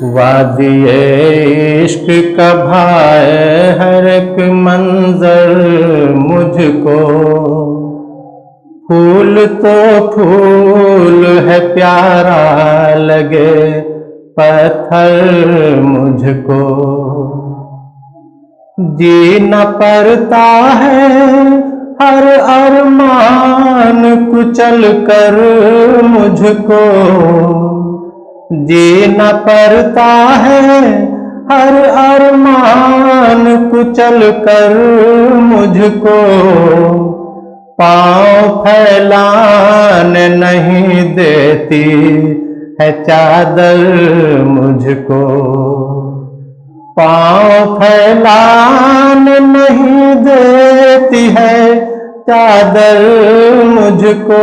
वादिए इश्क का भाए हर एक मंजर मुझको। फूल तो फूल है प्यारा लगे पत्थर मुझको। जीना पड़ता है हर अरमान कुचल कर मुझको। जीना पड़ता है हर अरमान कुचल कर मुझको। पाँव फैलाने नहीं देती है चादर मुझको। पाँव फैलाने नहीं देती है चादर मुझको।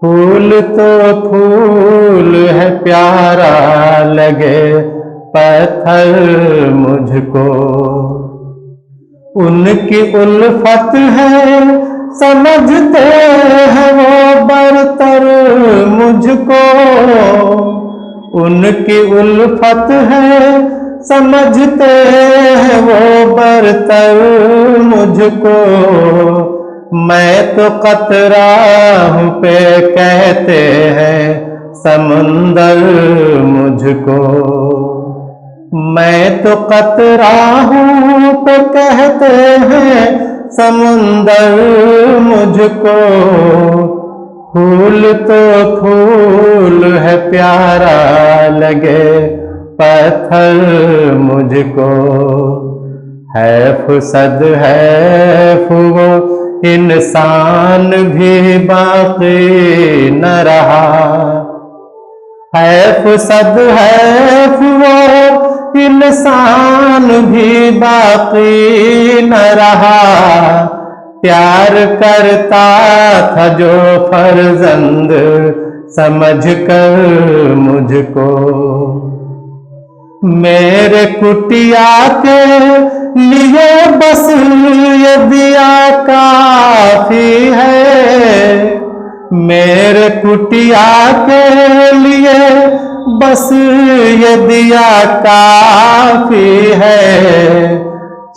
फूल तो फूल है प्यारा लगे पत्थर मुझको। उनकी उल्फत है समझते हैं वो बरतर मुझको। उनकी उल्फत है समझते हैं वो बरतर मुझको। मैं तो कतरा हूँ पे कहते हैं समुंदर मुझको। मैं तो कतरा हूँ पे कहते हैं समुंदर मुझको। फूल तो फूल है प्यारा लगे पत्थर मुझको। है वो इंसान भी बाकी न रहा। है वो इंसान भी बाकी न रहा। प्यार करता था जो फर्जंद समझ कर मुझको। मेरे कुटिया के लिए बस ये दिया काफी है। मेरे कुटिया के लिए बस ये दिया काफी है।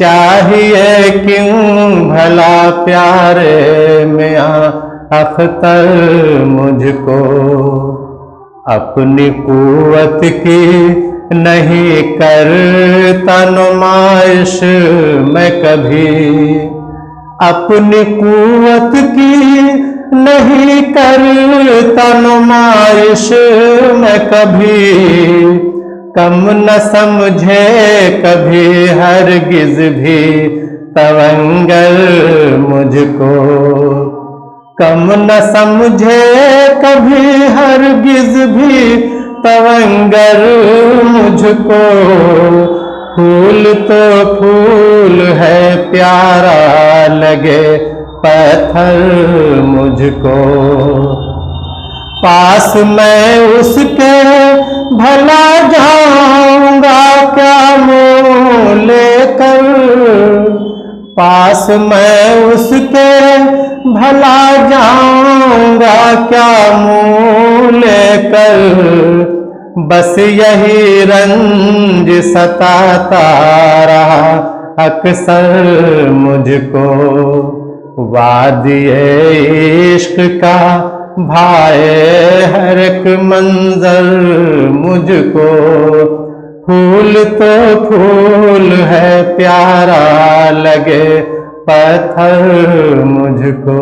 चाहिए क्यों भला प्यारे मियां अख्तर मुझको। अपनी कुव्वत की नहीं करता नुमाइश मैं कभी। अपनी कुव्वत की नहीं करता नुमाइश मैं कभी। कम न समझे कभी हरगिज भी तवंगर मुझको। कम न समझे कभी हरगिज भी तवंगर मुझको। फूल तो फूल है प्यारा लगे पत्थर मुझको। पास मैं उसके भला जाऊंगा क्या मुँह लेकर। पास मैं उसके भला जाऊंगा क्या मुँह लेकर। बस यही रंज सताता रहा अक्सर मुझको। वादिए इश्क का भाए हर एक मंजर मुझको। फूल तो फूल है प्यारा लगे पत्थर मुझको।